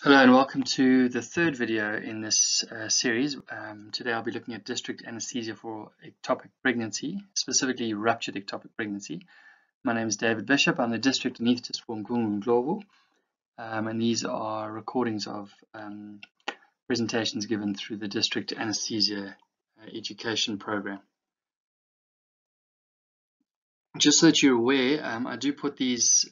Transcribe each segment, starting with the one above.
Hello and welcome to the third video in this series. Today I'll be looking at district anesthesia for ectopic pregnancy, specifically ruptured ectopic pregnancy. My name is David Bishop. I'm the district anaesthetist for Ngungunglovo, and these are recordings of presentations given through the district anesthesia education program. Just so that you're aware, I do put these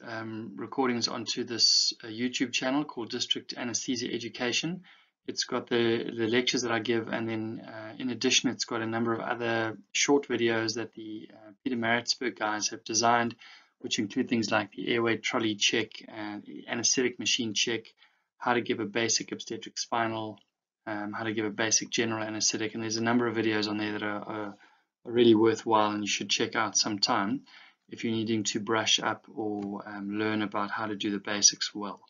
recordings onto this YouTube channel called District Anaesthesia Education. It's got the lectures that I give, and then in addition it's got a number of other short videos that the Peter Maritzburg guys have designed, which include things like the airway trolley check, and the anaesthetic machine check, how to give a basic obstetric spinal, how to give a basic general anaesthetic, and there's a number of videos on there that are really worthwhile and you should check out sometime if you're needing to brush up or learn about how to do the basics well.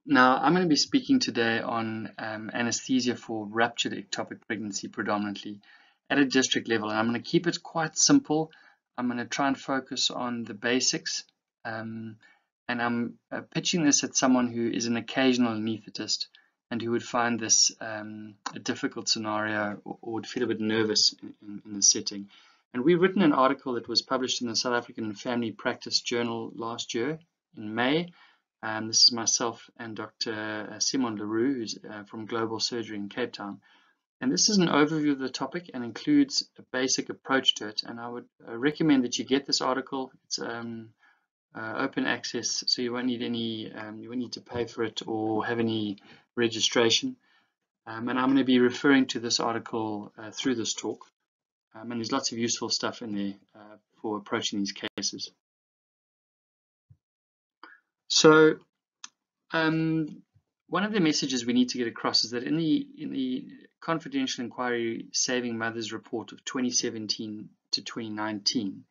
Now, I'm going to be speaking today on anesthesia for ruptured ectopic pregnancy predominantly at a district level, and I'm going to keep it quite simple. I'm going to try and focus on the basics, and I'm pitching this at someone who is an occasional anaesthetist and who would find this a difficult scenario or would feel a bit nervous in the setting. And we've written an article that was published in the South African Family Practice Journal last year in May. This is myself and Dr. Simon Leroux, who's from Global Surgery in Cape Town. And this is an overview of the topic and includes a basic approach to it. And I would recommend that you get this article. It's open access, so you won't need any, you won't need to pay for it or have any registration. And I'm going to be referring to this article through this talk. And there's lots of useful stuff in there for approaching these cases. So one of the messages we need to get across is that in the confidential inquiry Saving Mothers report of 2017 to 2019,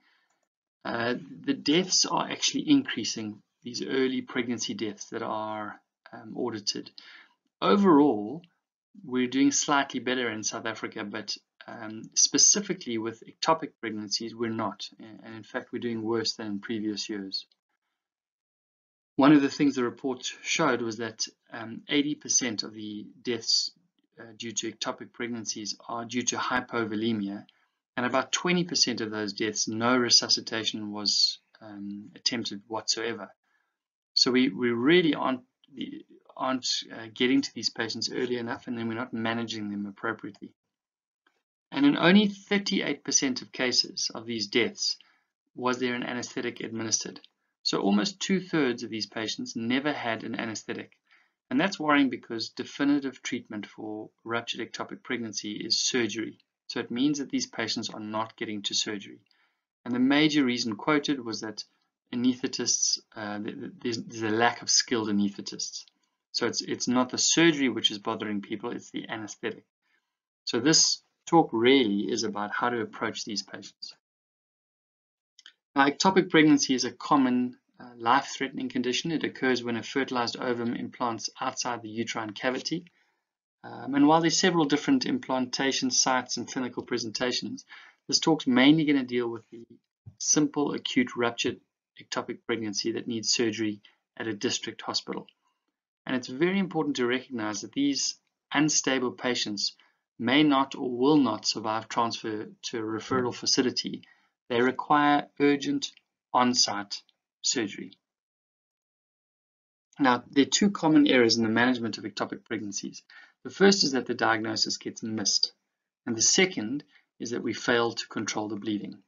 the deaths are actually increasing, these early pregnancy deaths that are audited. Overall, we're doing slightly better in South Africa, but specifically with ectopic pregnancies, we're not. And in fact, we're doing worse than in previous years. One of the things the report showed was that 80% of the deaths due to ectopic pregnancies are due to hypovolemia, and about 20% of those deaths, no resuscitation was attempted whatsoever. So we really aren't getting to these patients early enough, and then we're not managing them appropriately. And in only 38% of cases of these deaths was there an anesthetic administered. So almost 2/3 of these patients never had an anesthetic. And that's worrying because definitive treatment for ruptured ectopic pregnancy is surgery. So it means that these patients are not getting to surgery. And the major reason quoted was that anaesthetists, there's a lack of skilled anaesthetists. So it's not the surgery which is bothering people, it's the anesthetic. So this talk really is about how to approach these patients. Now, ectopic pregnancy is a common life-threatening condition. It occurs when a fertilized ovum implants outside the uterine cavity. And while there's several different implantation sites and clinical presentations, this talk's mainly going to deal with the simple acute ruptured ectopic pregnancy that needs surgery at a district hospital. And it's very important to recognize that these unstable patients may not or will not survive transfer to a referral facility. They require urgent on-site surgery. Now, there are two common errors in the management of ectopic pregnancies. The first is that the diagnosis gets missed, and the second is that we fail to control the bleeding.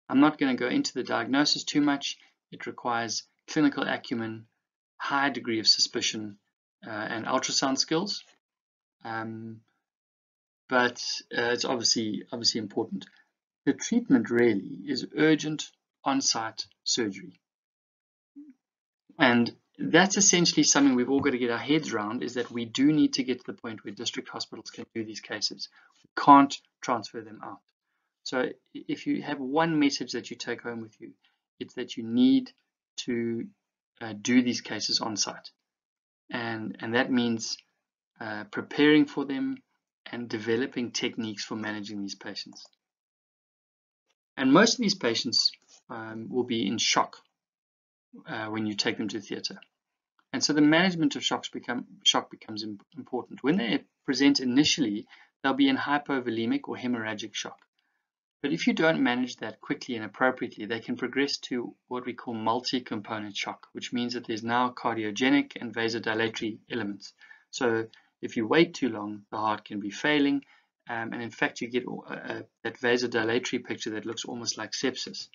I'm not going to go into the diagnosis too much. It requires clinical acumen, high degree of suspicion, and ultrasound skills. But it's obviously important. The treatment really is urgent on-site surgery. And that's essentially something we've all got to get our heads around, is that we do need to get to the point where district hospitals can do these cases. We can't transfer them out. So if you have one message that you take home with you, it's that you need to do these cases on-site. And that means preparing for them and developing techniques for managing these patients. And most of these patients will be in shock when you take them to theatre. And so the management of shock becomes important. When they present initially, they'll be in hypovolemic or hemorrhagic shock. But if you don't manage that quickly and appropriately, they can progress to what we call multi-component shock, which means that there's now cardiogenic and vasodilatory elements. So if you wait too long, the heart can be failing, and in fact you get that vasodilatory picture that looks almost like sepsis.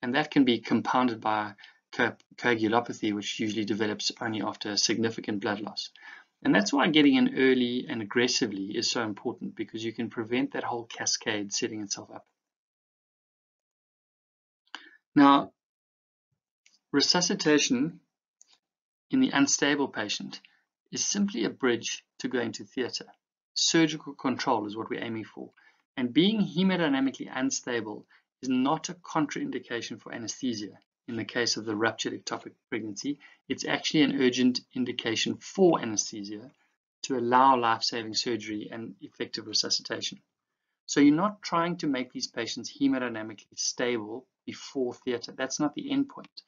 And that can be compounded by coagulopathy, which usually develops only after significant blood loss. And that's why getting in early and aggressively is so important, because you can prevent that whole cascade setting itself up. Now, resuscitation in the unstable patient is simply a bridge to going to theatre. Surgical control is what we're aiming for. And being hemodynamically unstable is not a contraindication for anesthesia. In the case of the ruptured ectopic pregnancy, it's actually an urgent indication for anesthesia to allow life-saving surgery and effective resuscitation. So you're not trying to make these patients hemodynamically stable before theatre. That's not the end point.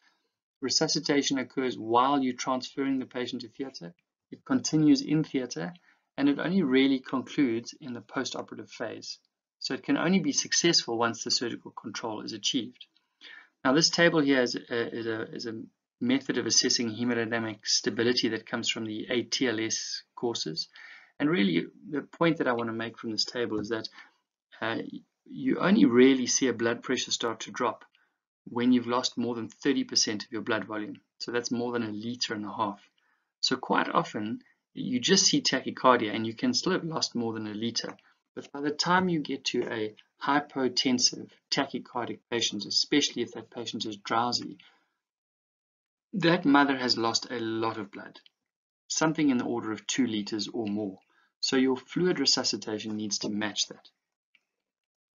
Resuscitation occurs while you're transferring the patient to theatre. It continues in theatre, and it only really concludes in the postoperative phase. So it can only be successful once the surgical control is achieved. Now this table here is a method of assessing hemodynamic stability that comes from the ATLS courses. And really the point that I want to make from this table is that you only really see a blood pressure start to drop when you've lost more than 30% of your blood volume. So that's more than 1.5 liters. So quite often you just see tachycardia and you can still have lost more than 1 liter. But by the time you get to a hypotensive tachycardic patient, especially if that patient is drowsy, that mother has lost a lot of blood, something in the order of 2 liters or more. So your fluid resuscitation needs to match that.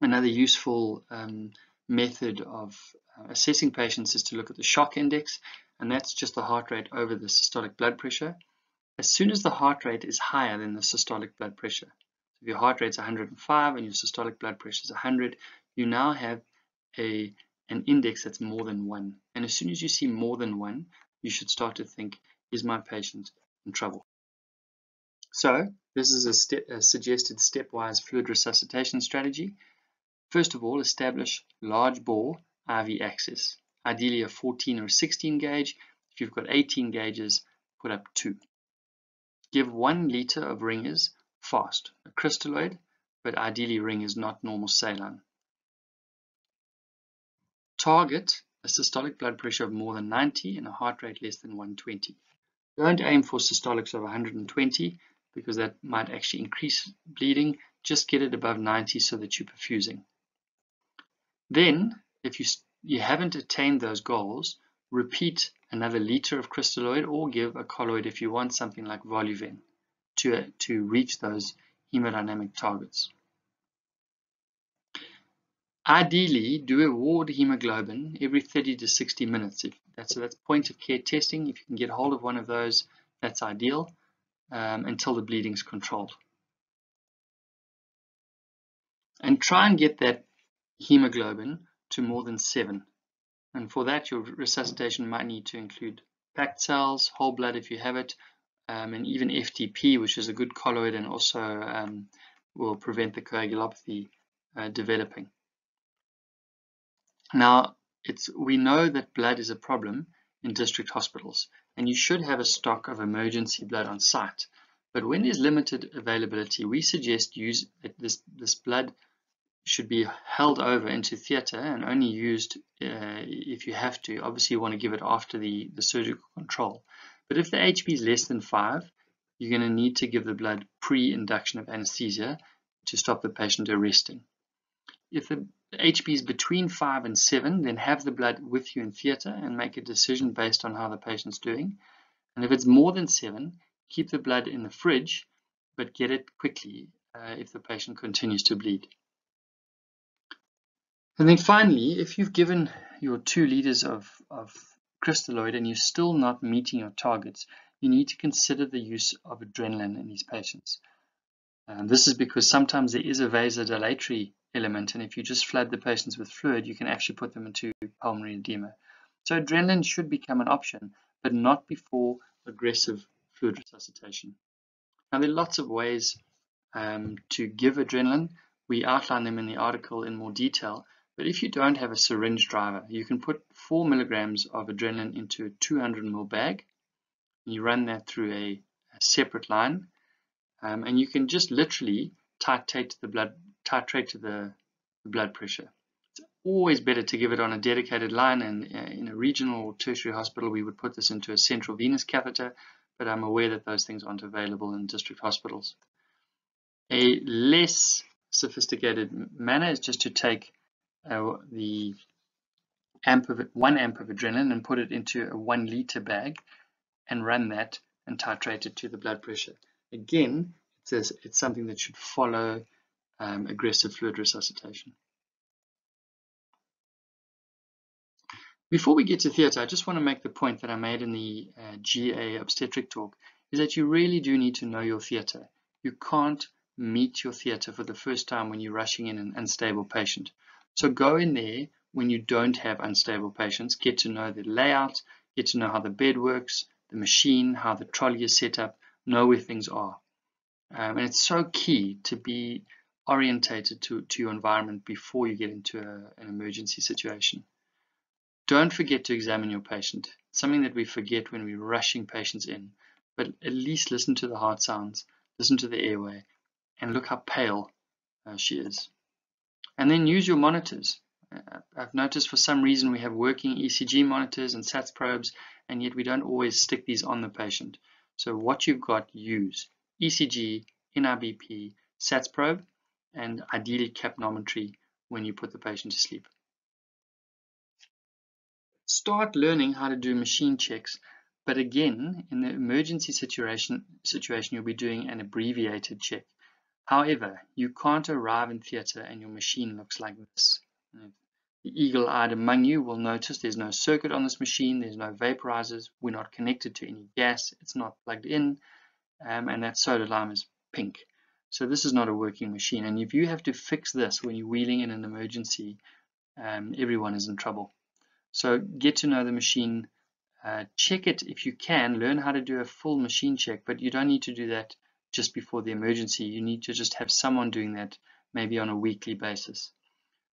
Another useful method of assessing patients is to look at the shock index, and that's just the heart rate over the systolic blood pressure. As soon as the heart rate is higher than the systolic blood pressure, if your heart rate's 105 and your systolic blood pressure is 100, you now have an index that's more than 1. And as soon as you see more than 1, you should start to think, is my patient in trouble? So this is a suggested stepwise fluid resuscitation strategy. First of all, establish large bore IV access, ideally a 14 or a 16 gauge. If you've got 18 gauges, put up 2. Give 1 liter of ringers fast, a crystalloid, but ideally ringers, not normal saline. Target a systolic blood pressure of more than 90 and a heart rate less than 120. Don't aim for systolics of 120 because that might actually increase bleeding. Just get it above 90 so that you're perfusing. Then, if you haven't attained those goals, repeat another liter of crystalloid or give a colloid if you want something like Voluven to reach those hemodynamic targets. Ideally, do a ward hemoglobin every 30 to 60 minutes. So that's point of care testing. If you can get hold of one of those, that's ideal until the bleeding is controlled. And try and get that hemoglobin to more than 7. And for that, your resuscitation might need to include packed cells, whole blood if you have it, and even FTP, which is a good colloid and also will prevent the coagulopathy developing. Now, we know that blood is a problem in district hospitals, and you should have a stock of emergency blood on site. But when there's limited availability, we suggest that this blood should be held over into theatre and only used if you have to. Obviously, you want to give it after the surgical control. But if the HP is less than 5, you're going to need to give the blood pre-induction of anesthesia to stop the patient arresting. If the HP is between 5 and 7, then have the blood with you in theatre and make a decision based on how the patient's doing. And if it's more than 7, keep the blood in the fridge, but get it quickly if the patient continues to bleed. And then finally, if you've given your 2 liters of crystalloid and you're still not meeting your targets, you need to consider the use of adrenaline in these patients. This is because sometimes there is a vasodilatory element, and if you just flood the patients with fluid, you can actually put them into pulmonary edema. So adrenaline should become an option, but not before aggressive fluid resuscitation. Now, there are lots of ways to give adrenaline. We outline them in the article in more detail, but if you don't have a syringe driver, you can put 4 milligrams of adrenaline into a 200 ml bag. You run that through a separate line, and you can just literally titrate to the blood pressure. It's always better to give it on a dedicated line, and in a regional or tertiary hospital we would put this into a central venous catheter, but I'm aware that those things aren't available in district hospitals. A less sophisticated manner is just to take the 1 amp of adrenaline and put it into a 1 liter bag and run that and titrate it to the blood pressure. Again, it's something that should follow aggressive fluid resuscitation. Before we get to theatre, I just want to make the point that I made in the GA obstetric talk, is that you really do need to know your theatre. You can't meet your theatre for the first time when you're rushing in an unstable patient. So go in there when you don't have unstable patients, get to know the layout, get to know how the bed works, the machine, how the trolley is set up, know where things are. And it's so key to be orientated to your environment before you get into an emergency situation. Don't forget to examine your patient. It's something that we forget when we're rushing patients in, but at least listen to the heart sounds, listen to the airway, and look how pale she is. And then use your monitors. I've noticed for some reason we have working ECG monitors and SATS probes, and yet we don't always stick these on the patient. So what you've got, use ECG, NIBP, SATS probe, and ideally capnometry when you put the patient to sleep. Start learning how to do machine checks, but again, in the emergency situation you'll be doing an abbreviated check. However, you can't arrive in theatre and your machine looks like this. The eagle-eyed among you will notice there's no circuit on this machine, there's no vaporizers, we're not connected to any gas, it's not plugged in, and that soda lime is pink. So this is not a working machine, and if you have to fix this when you're wheeling in an emergency, everyone is in trouble. So get to know the machine, check it if you can, learn how to do a full machine check, but you don't need to do that just before the emergency. You need to just have someone doing that maybe on a weekly basis.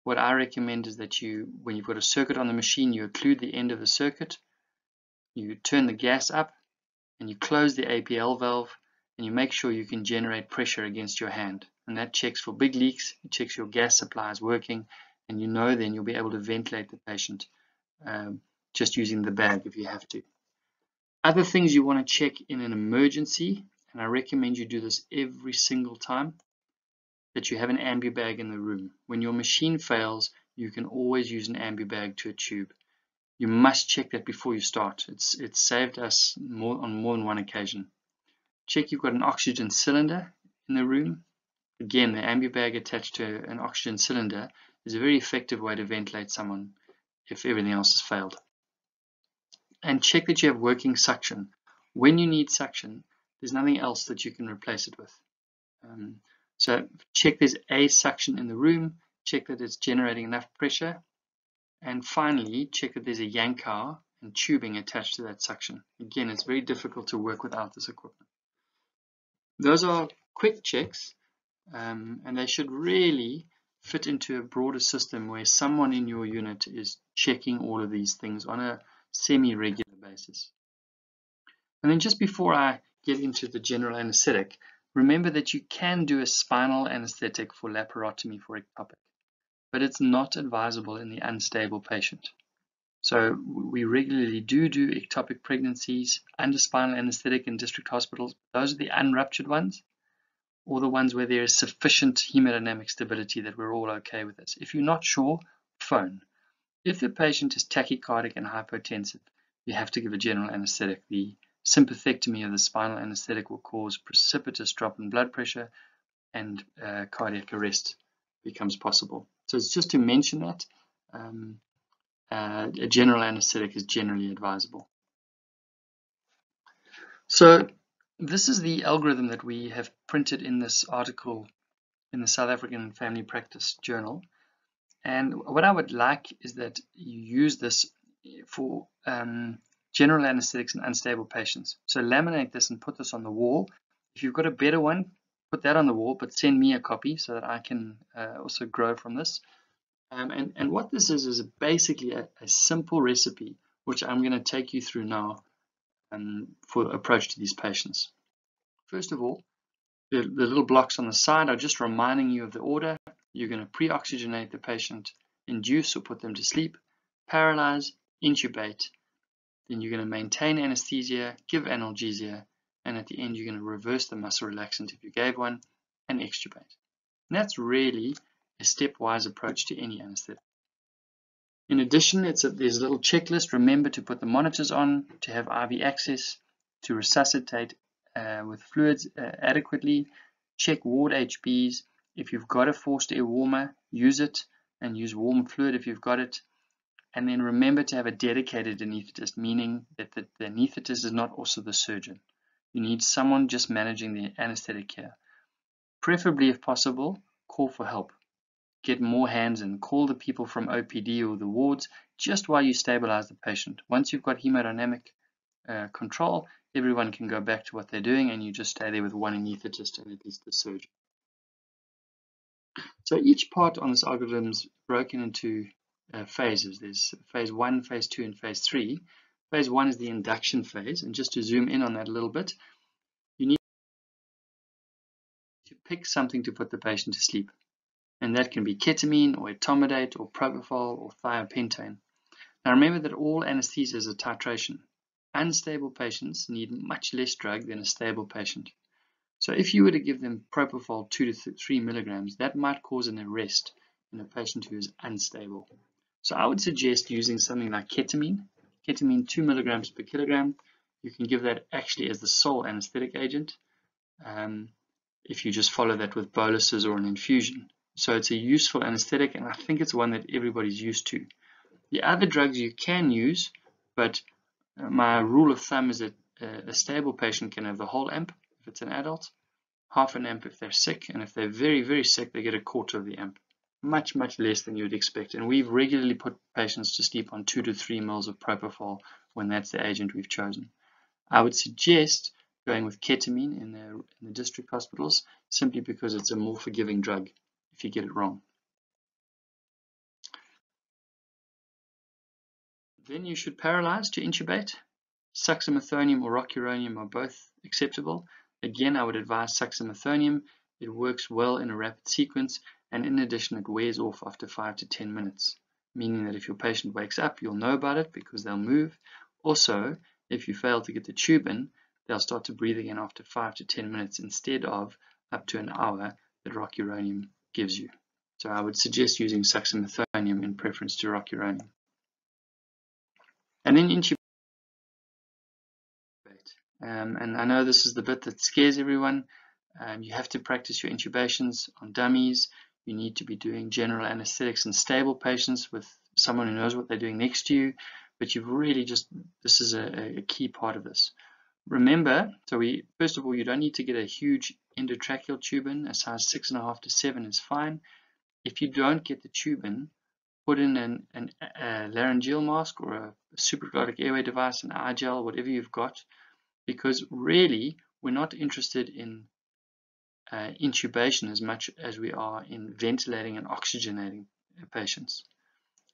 What I recommend is that when you've got a circuit on the machine, you occlude the end of the circuit, you turn the gas up, and you close the APL valve, and you make sure you can generate pressure against your hand. And that checks for big leaks, it checks your gas supply is working, and you know then you'll be able to ventilate the patient just using the bag if you have to. Other things you want to check in an emergency, and I recommend you do this every single time, that you have an ambubag in the room. When your machine fails, you can always use an ambubag to a tube. You must check that before you start. It's saved us on more than one occasion. Check you've got an oxygen cylinder in the room. Again, the ambubag attached to an oxygen cylinder is a very effective way to ventilate someone if everything else has failed. And check that you have working suction. When you need suction, there's nothing else that you can replace it with. So check there's a suction in the room, check that it's generating enough pressure, and finally check that there's a yankow and tubing attached to that suction. Again, it's very difficult to work without this equipment. Those are quick checks, and they should really fit into a broader system where someone in your unit is checking all of these things on a semi-regular basis. And then just before I get into the general anesthetic, remember that you can do a spinal anesthetic for laparotomy for ectopic, but it's not advisable in the unstable patient. So we regularly do ectopic pregnancies under spinal anesthetic in district hospitals. Those are the unruptured ones, or the ones where there is sufficient hemodynamic stability that we're all okay with this. If you're not sure, phone. If the patient is tachycardic and hypotensive, you have to give a general anesthetic. The sympathectomy of the spinal anesthetic will cause precipitous drop in blood pressure, and cardiac arrest becomes possible. So it's just to mention that a general anesthetic is generally advisable. So this is the algorithm that we have printed in this article in the South African Family Practice Journal. And what I would like is that you use this for general anesthetics in unstable patients. So laminate this and put this on the wall. If you've got a better one, put that on the wall, but send me a copy so that I can also grow from this. And what this is basically a simple recipe, which I'm going to take you through now for approach to these patients. First of all, the little blocks on the side are just reminding you of the order. You're going to pre-oxygenate the patient, induce or put them to sleep, paralyze, intubate. Then you're going to maintain anesthesia, give analgesia, and at the end you're going to reverse the muscle relaxant if you gave one, and extubate. And that's really a stepwise approach to any anesthetic. In addition, there's a little checklist. Remember to put the monitors on, to have IV access, to resuscitate with fluids adequately, check ward HBs. If you've got a forced air warmer, use it, and use warm fluid if you've got it. And then remember to have a dedicated anaesthetist, meaning that the anaesthetist is not also the surgeon. You need someone just managing the anesthetic care. Preferably, if possible, call for help. Get more hands in. Call the people from OPD or the wards just while you stabilize the patient. Once you've got hemodynamic control, everyone can go back to what they're doing, and you just stay there with one anaesthetist and at least the surgeon. So each part on this algorithm is broken into phases. There's phase 1, phase 2, and phase 3. Phase 1 is the induction phase, and just to zoom in on that a little bit, you need to pick something to put the patient to sleep. And that can be ketamine or etomidate or propofol or thiopentane. Now remember that all anesthesia is a titration. Unstable patients need much less drug than a stable patient. So if you were to give them propofol 2 to 3 milligrams, that might cause an arrest in a patient who is unstable. So I would suggest using something like ketamine. Ketamine 2 milligrams per kilogram. You can give that actually as the sole anesthetic agent if you just follow that with boluses or an infusion. So it's a useful anesthetic, and I think it's one that everybody's used to. The other drugs you can use, but my rule of thumb is that a stable patient can have the whole amp if it's an adult, half an amp if they're sick, and if they're very, very sick, they get a quarter of the amp. Much, much less than you would expect. And we've regularly put patients to sleep on 2 to 3 mils of propofol when that's the agent we've chosen. I would suggest going with ketamine in the district hospitals simply because it's a more forgiving drug if you get it wrong. Then you should paralyze to intubate. Suxamethonium or rocuronium are both acceptable. Again, I would advise suxamethonium. It works well in a rapid sequence, and in addition, it wears off after 5 to 10 minutes, meaning that if your patient wakes up, you'll know about it because they'll move. Also, if you fail to get the tube in, they'll start to breathe again after 5 to 10 minutes instead of up to an hour that rocuronium gives you. So I would suggest using suxamethonium in preference to rocuronium. And then intubate. And I know this is the bit that scares everyone. You have to practice your intubations on dummies. You need to be doing general anesthetics in stable patients with someone who knows what they're doing next to you. But you've really this is a key part of this. Remember, first of all, you don't need to get a huge endotracheal tube in. A size 6.5 to 7 is fine. If you don't get the tube in, put in a laryngeal mask or a supraglottic airway device, an eye gel, whatever you've got, because really we're not interested in intubation as much as we are in ventilating and oxygenating patients.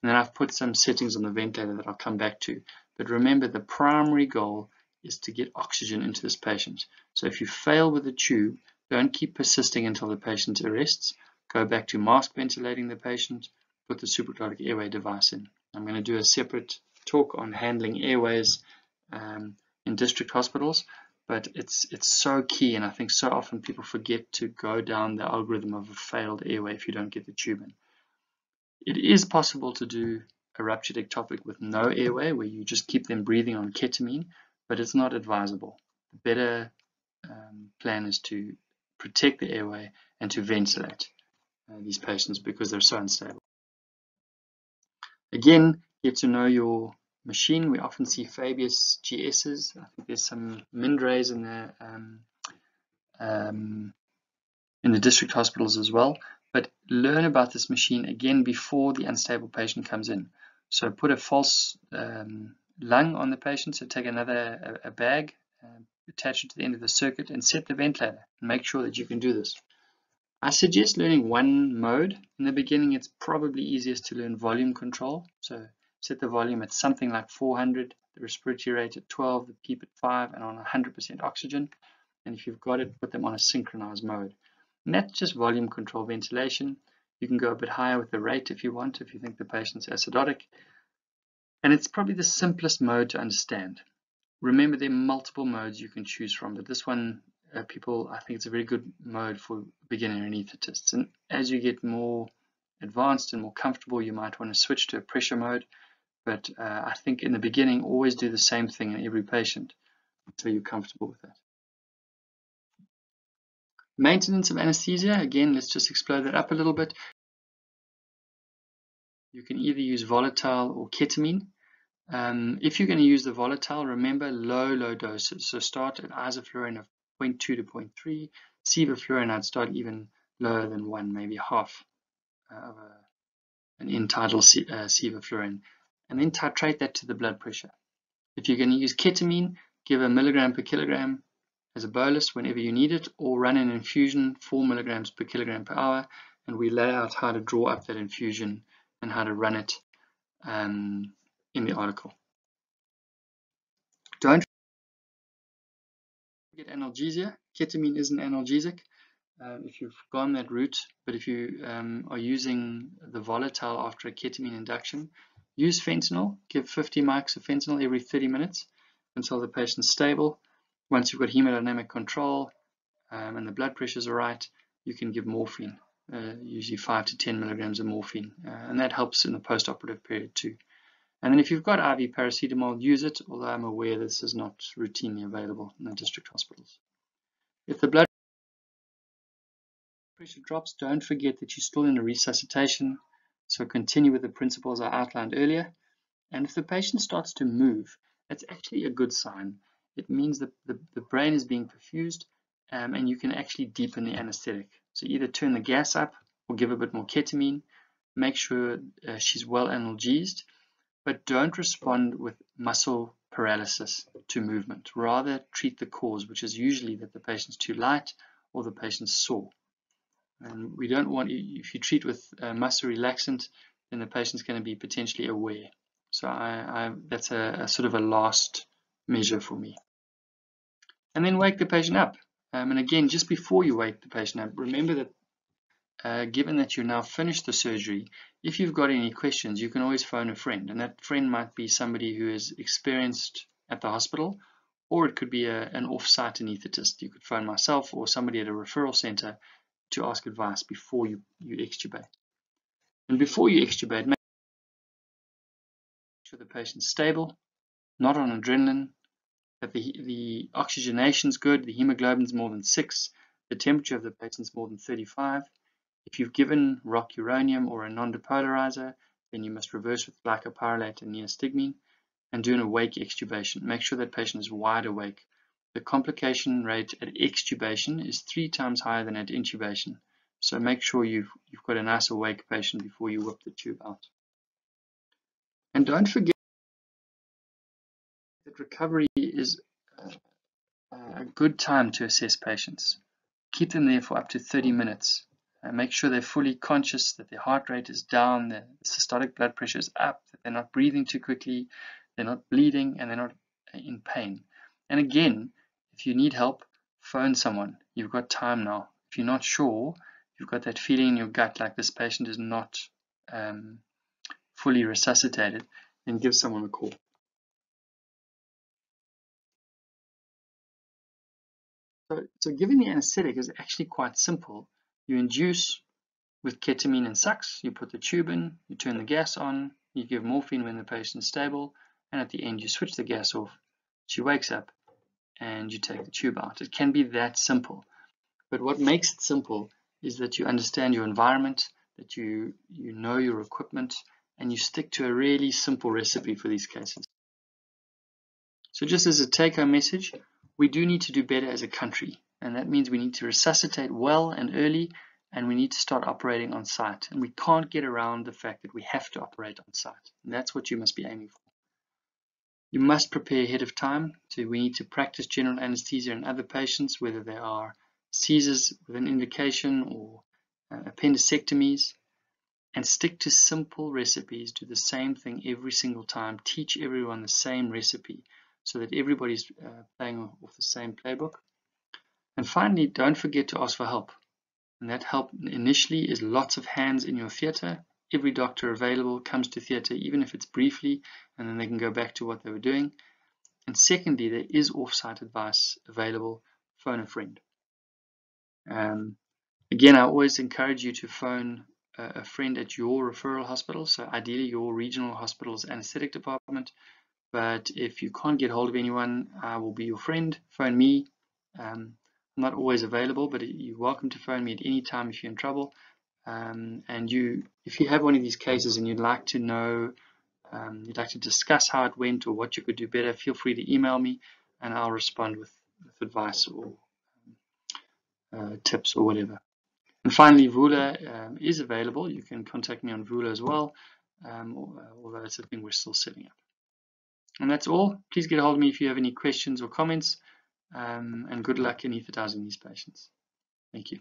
And then I've put some settings on the ventilator that I'll come back to. But remember, the primary goal is to get oxygen into this patient. So if you fail with the tube, don't keep persisting until the patient arrests. Go back to mask ventilating the patient, put the supraglottic airway device in. I'm going to do a separate talk on handling airways in district hospitals, but it's so key, and I think so often people forget to go down the algorithm of a failed airway if you don't get the tube in. It is possible to do a ruptured ectopic with no airway, where you just keep them breathing on ketamine, but it's not advisable. The better plan is to protect the airway and to ventilate these patients because they're so unstable. Again, get to know your machine. We often see Fabius GSs. I think there's some Mindrays in the district hospitals as well. But learn about this machine again before the unstable patient comes in. So put a false lung on the patient, so take another a bag, attach it to the end of the circuit and set the ventilator and make sure that you can do this. I suggest learning one mode. In the beginning, it's probably easiest to learn volume control. So set the volume at something like 400, the respiratory rate at 12, the PEEP at 5, and on 100% oxygen. And if you've got it, put them on a synchronized mode. And that's just volume control ventilation. You can go a bit higher with the rate if you want, if you think the patient's acidotic. And it's probably the simplest mode to understand. Remember, there are multiple modes you can choose from, but this one, I think it's a very good mode for beginner anesthetists. And as you get more advanced and more comfortable, you might want to switch to a pressure mode. But I think in the beginning, always do the same thing in every patient until you're comfortable with that. Maintenance of anesthesia, again, let's just explode that up a little bit. You can either use volatile or ketamine. If you're going to use the volatile, remember low doses. So start at isoflurane of 0.2 to 0.3. Sevoflurane, I'd start even lower than 1, maybe half of an end-tidal sevoflurane. And then titrate that to the blood pressure. If you're going to use ketamine, give a milligram per kilogram as a bolus whenever you need it, or run an infusion 4 milligrams per kilogram per hour. And we lay out how to draw up that infusion and how to run it in the article. Don't forget analgesia. Ketamine is an analgesic if you've gone that route, but if you are using the volatile after a ketamine induction, use fentanyl. Give 50 mics of fentanyl every 30 minutes until the patient's stable. Once you've got hemodynamic control and the blood pressures are right, you can give morphine, usually 5 to 10 milligrams of morphine, and that helps in the postoperative period too. And then if you've got IV paracetamol, use it, although I'm aware this is not routinely available in the district hospitals. If the blood pressure drops, don't forget that you're still in a resuscitation, so continue with the principles I outlined earlier. And if the patient starts to move, that's actually a good sign. It means that the brain is being perfused and you can actually deepen the anesthetic. So either turn the gas up or give a bit more ketamine. Make sure she's well analgesed, but don't respond with muscle paralysis to movement. Rather treat the cause, which is usually that the patient's too light or the patient's sore. And we don't want, if you treat with muscle relaxant, then the patient's going to be potentially aware. So that's a sort of a last measure for me. And then wake the patient up. And again, just before you wake the patient up, remember that given that you're now finished the surgery, if you've got any questions, you can always phone a friend. And that friend might be somebody who is experienced at the hospital, or it could be an off-site anaesthetist. You could phone myself or somebody at a referral center to ask advice before you extubate. And before you extubate, make sure the patient's stable, not on adrenaline, that the oxygenation's good, the hemoglobin's more than 6, the temperature of the patient's more than 35. If you've given rocuronium or a non-depolarizer, then you must reverse with glycopyrrolate and neostigmine and do an awake extubation. Make sure that patient is wide awake. The complication rate at extubation is 3 times higher than at intubation. So make sure you've got a nice awake patient before you whip the tube out. And don't forget that recovery is a good time to assess patients. Keep them there for up to 30 minutes. Make sure they're fully conscious, that their heart rate is down, the systolic blood pressure is up, that they're not breathing too quickly, they're not bleeding, and they're not in pain. And again, if you need help, phone someone. You've got time now. If you're not sure, you've got that feeling in your gut like this patient is not fully resuscitated, then give someone a call. So giving the anesthetic is actually quite simple. You induce with ketamine and sucks, you put the tube in, you turn the gas on, you give morphine when the patient is stable, and at the end you switch the gas off. She wakes up and you take the tube out. It can be that simple. But what makes it simple is that you understand your environment, that you know your equipment, and you stick to a really simple recipe for these cases. So just as a take-home message, we do need to do better as a country, and that means we need to resuscitate well and early, and we need to start operating on site. And we can't get around the fact that we have to operate on site. And that's what you must be aiming for. You must prepare ahead of time. So we need to practice general anesthesia in other patients, whether they are seizures with an indication or appendectomies, and stick to simple recipes. Do the same thing every single time. Teach everyone the same recipe so that everybody's playing off the same playbook. And finally, don't forget to ask for help. And that help initially is lots of hands in your theatre. Every doctor available comes to theatre, even if it's briefly, and then they can go back to what they were doing. And secondly, there is off-site advice available. Phone a friend. Again, I always encourage you to phone a friend at your referral hospital, so ideally your regional hospital's anaesthetic department. But if you can't get hold of anyone, I will be your friend. Phone me. I'm not always available, but you're welcome to phone me at any time if you're in trouble. And if you have one of these cases and you'd like to know, you'd like to discuss how it went or what you could do better, feel free to email me and I'll respond with advice or tips or whatever. And finally, Vula is available. You can contact me on Vula as well, although it's a thing we're still setting up. And that's all. Please get a hold of me if you have any questions or comments, and good luck anesthetizing these patients. Thank you.